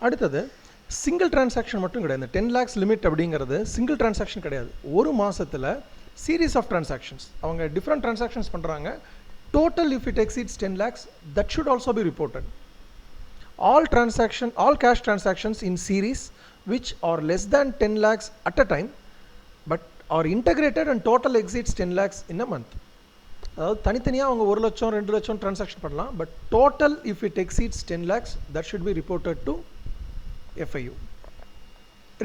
அடுத்தது single transaction மட்டும் கிடையாது. இந்த 10 lakhs லிமிட் அப்படிங்கிறது சிங்கிள் டிரான்சாக்ஷன் கிடையாது. ஒரு மாதத்தில் சீரீஸ் ஆஃப் டிரான்சாக்ஷன்ஸ், அவங்க டிஃப்ரெண்ட் டிரான்சாக்ஷன்ஸ் பண்ணுறாங்க. Total if it exceeds 10 lakhs, that should also be reported. All cash transactions in series which are less than 10 lakhs at a time but are integrated and total exceeds 10 lakhs in a month. அதாவது தனித்தனியாக அவங்க 1 லட்சம் 2 லட்சம் transaction பண்ணலாம். But total if it exceeds 10 lakhs, that should be reported to FIU.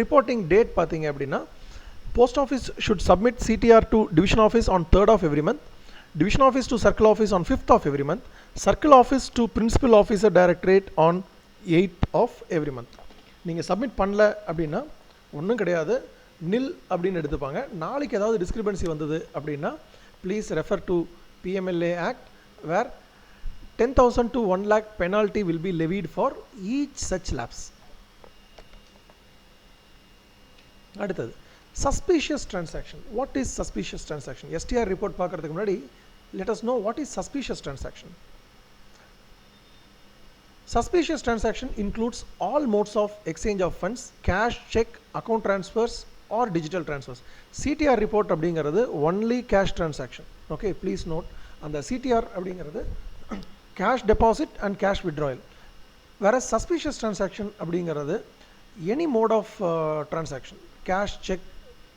Reporting date பார்த்தீங்க அப்படின்னா, post office should submit CTR to division office on 3rd of every month, division office to circle office on 5th of every month, circle office to principal officer directorate on 8th of every month. நீங்கள் submit பண்ணல அப்படின்னா ஒன்றும் கிடையாது, நில் அப்படின்னு எடுத்துப்பாங்க. நாளைக்கு ஏதாவது டிஸ்கிரிபன்சி வந்தது அப்படின்னா please refer to PMLA Act where 10,000 to 1 lakh penalty will be levied for each such lapse. அடுத்தது suspicious transaction. What is suspicious transaction? STR report பார்க்கறதுக்கு முன்னாடி let us know what is suspicious transaction. Suspicious transaction includes all modes of exchange of funds, cash, check, account transfers or digital transfers. CTR report அப்படிங்கிறது only cash transaction. Okay, please note, அந்த CTR அப்படிங்கிறது cash deposit and cash withdrawal. Whereas suspicious transaction அப்படிங்கிறது any mode of transaction, cash, check,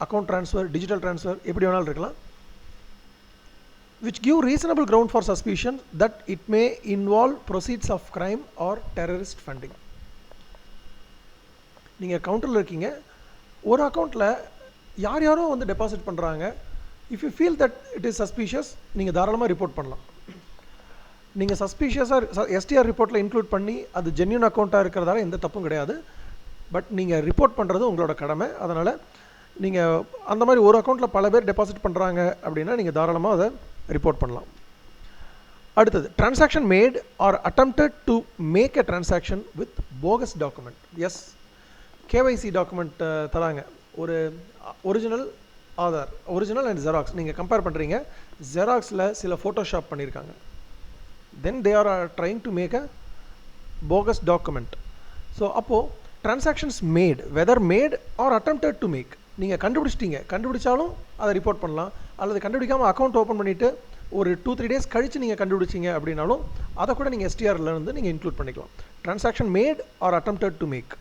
account transfer, digital transfer, எப்படி வேணாலும் இருக்கலாம், which give reasonable ground for suspicion that it may involve proceeds of crime or terrorist funding. நீங்கள் கவுண்டரில் இருக்கீங்க, ஒரு அக்கௌண்ட்டில் யார் யாரோ வந்து டெபாசிட் பண்ணுறாங்க. If you feel that it is suspicious, நீங்கள் தாராளமாக ரிப்போர்ட் பண்ணலாம். நீங்கள் சஸ்பீஷியஸாக STR ரிப்போர்ட்டில் இன்க்ளூட் பண்ணி அது ஜென்யூன் அக்கௌண்ட்டாக இருக்கிறதால எந்த தப்பும் கிடையாது. பட் நீங்கள் ரிப்போர்ட் பண்ணுறது உங்களோட கடமை. அதனால் நீங்கள் அந்த மாதிரி ஒரு அக்கௌண்ட்டில் பல பேர் டெபாசிட் பண்ணுறாங்க அப்படின்னா நீங்கள் தாராளமாக அதை ரிப்போர்ட் பண்ணலாம். அடுத்தது transaction made or attempted to make a transaction with bogus document. Yes, KYC document தராங்க. ஒரு original Aadhaar, original and xerox நீங்கள் கம்பேர் பண்ணுறீங்க. ஜெராக்ஸில் சில ஃபோட்டோஷாப் பண்ணியிருக்காங்க. Then they are trying to make a bogus document. So அப்போது transactions made, whether made or attempted to make, நீங்கள் கண்டுபிடிச்சாலும் அதை ரிப்போர்ட் பண்ணலாம். அல்லது கண்டுபிடிக்காமல் அக்கௌண்ட் ஓப்பன் பண்ணிவிட்டு ஒரு 2-3 days கழித்து நீங்கள் கண்டுபிடிச்சிங்க அப்படின்னாலும் அதை கூட நீங்கள் STRல இருந்து நீங்கள் இன்க்ளூட் பண்ணிக்கலாம். Transaction made or attempted to make.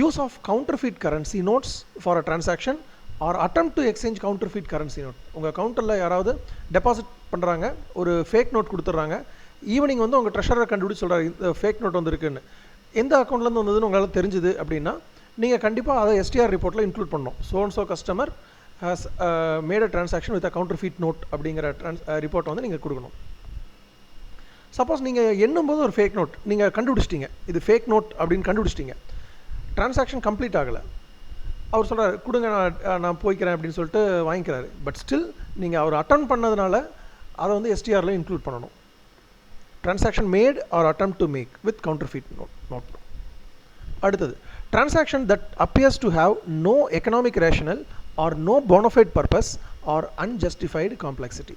Use of counterfeit currency notes for a transaction or attempt to exchange counterfeit currency note. உங்கள் கவுண்டரில் யாராவது டெபாசிட் பண்ணுறாங்க, ஒரு ஃபேக் நோட் கொடுத்துட்றாங்க. ஈவினிங் வந்து உங்கள் ட்ரெஷரர் கண்டுபிடிச்சி சொல்கிறாரு இந்த ஃபேக் நோட் வந்துருக்குன்னு. எந்த அக்கௌண்ட்லேருந்து வந்ததுன்னு உங்களால் தெரிஞ்சுது அப்படின்னா நீங்கள் கண்டிப்பாக அதை STR ரிப்போர்ட்டில் இன்க்ளூட் பண்ணணும். So customer has made a transaction with a counterfeit note அப்படிங்கிற ரிப்போர்ட்டை வந்து நீங்கள் கொடுக்கணும். சப்போஸ் நீங்கள் எண்ணும்போது ஒரு ஃபேக் நோட் நீங்கள் கண்டுபிடிச்சிட்டிங்க, இது ஃபேக் நோட் அப்படின்னு கண்டுபிடிச்சிட்டிங்க, டிரான்சாக்ஷன் கம்ப்ளீட் ஆகலை, அவர் சொல்கிறார் கொடுங்க நான் போய்க்கிறேன் அப்படின்னு சொல்லிட்டு வாங்கிக்கிறாரு. பட் ஸ்டில் நீங்கள் அவர் அட்டன் பண்ணதுனால அதை வந்து STRல இன்க்ளூட் பண்ணணும். Transaction made or attempt to make with counterfeit note. அடுத்தது transaction that appears to have no economic rationale or no bona fide purpose or unjustified complexity.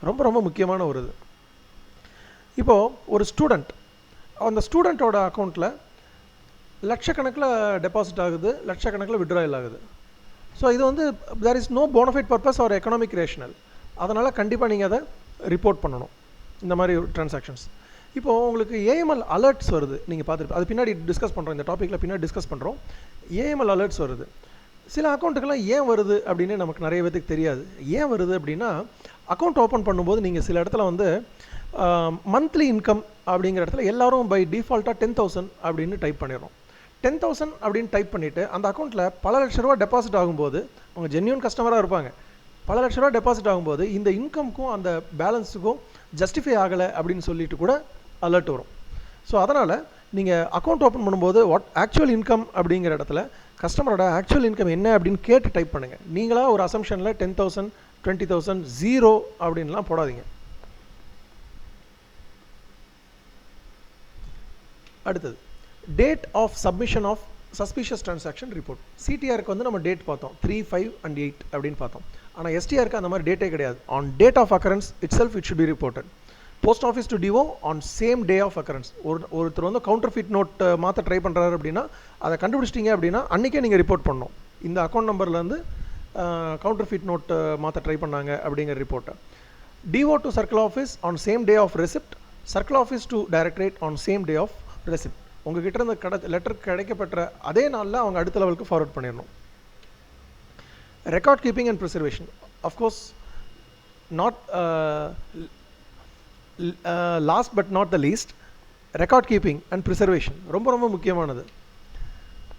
ரொம்ப ரொம்ப முக்கியமான ஒரு இது. இப்போது ஒரு ஸ்டூடெண்ட், அந்த ஸ்டூடெண்ட்டோட அக்கௌண்ட்டில் லட்சக்கணக்கில் டெபாசிட் ஆகுது, லட்சக்கணக்கில் விட்ராயல் ஆகுது. ஸோ இது வந்து there is no bona fide purpose or economic rationale. அதனால் கண்டிப்பாக நீங்கள் அதை ரிப்போர்ட் பண்ணணும் இந்த மாதிரி டிரான்சாக்ஷன்ஸ். இப்போது உங்களுக்கு AML அலர்ட்ஸ் வருது, நீங்கள் பார்த்துருப்பீங்க. அது பின்னாடி டிஸ்கஸ் பண்ணுறோம், இந்த டாப்பிக்கில் பின்னாடி டிஸ்கஸ் பண்ணுறோம். AML அலர்ட்ஸ் வருது. சில அக்கௌண்ட்டுக்கெல்லாம் ஏன் வருது அப்படின்னு நமக்கு நிறைய பேருக்கு தெரியாது. ஏன் வருது அப்படின்னா, அக்கௌண்ட் ஓப்பன் பண்ணும்போது நீங்கள் சில இடத்துல வந்து மந்த்லி இன்கம் அப்படிங்கிற இடத்துல எல்லோரும் பை டிஃபால்ட்டாக 10,000 அப்படின்னு டைப் பண்ணிடுறோம். 10,000 அப்படின்னு டைப் பண்ணிவிட்டு அந்த அக்கௌண்ட்டில் பல லட்ச ரூபா டெபாசிட் ஆகும்போது, அவங்க ஜென்யூன் கஸ்டமராக இருப்பாங்க, பல லட்ச ரூபா டெபாசிட் ஆகும்போது இந்த இன்கம்க்கும் அந்த பேலன்ஸுக்கும் ஜஸ்டிஃபை ஆகலை அப்படின்னு சொல்லிட்டு கூட அலர்ட் வரும். ஸோ அதனால் நீங்கள் அக்கௌண்ட் ஓப்பன் பண்ணும்போது வாட் ஆக்சுவல் இன்கம் அப்படிங்கிற இடத்துல கஸ்டமரோட ஆக்சுவல் இன்கம் என்ன அப்படின்னு கேட்டு டைப் பண்ணுங்கள். நீங்களாக ஒரு அசம்ஷனில் 10,000, 20,000, 0 அப்படின்லாம் போடாதீங்க. அடுத்தது date of submission of suspicious transaction report. CTRக்கு வந்து நம்ம டேட் பார்த்தோம், 3, 5 and 8 அப்படின்னு பார்த்தோம். ஆனால் STRக்கு அந்த மாதிரி டேட்டே கிடையாது. On date of occurrence itself it should be reported. Post office to DO on same day of occurrence. ஒருத்தர் வந்து கவுண்டர்ஃபிட் நோட் மாற்ற ட்ரை பண்ணுறாரு அப்படின்னா அதை கண்டுபிடிச்சிட்டிங்க அப்படின்னா அன்றைக்கே நீங்கள் ரிப்போர்ட் பண்ணணும். இந்த அக்கௌண்ட் நம்பர்லேருந்து கவுண்டர்ஃபிட் நோட் மாற்ற ட்ரை பண்ணாங்க அப்படிங்கிற ரிப்போர்ட்டை. DO to circle office on same day of receipt, circle office to directorate on same day of receipt. உங்ககிட்ட இருந்த லெட்டர் கிடைக்கப்பட்ட அதே நாளில் அவங்க அடுத்த லெவலுக்கு ஃபார்வர்ட் பண்ணிடணும். Record keeping and preservation, of course not last but not the least, record keeping and preservation ரொம்ப ரொம்ப முக்கியமானது.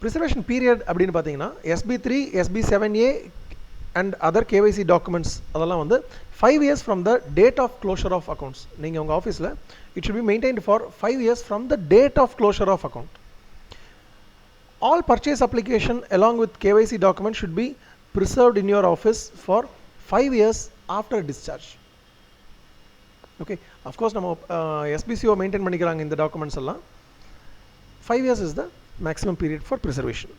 ப்ரிசர்வேஷன் பீரியட் அப்படின்னு பார்த்தீங்கன்னா SB3, SB7A and other KYC documents அதெல்லாம் வந்து 5 years from the date of closure of accounts. நீங்கள் உங்கள் ஆஃபீஸில் it should be maintained for 5 years from the date of closure of account. All purchase application along with KYC document should be preserved in your office for 5 years after discharge. Okay, of course நம்ம SBCO maintain பண்ணிக்கிறாங்க இந்த documents எல்லாம். 5 years is the maximum period for preservation.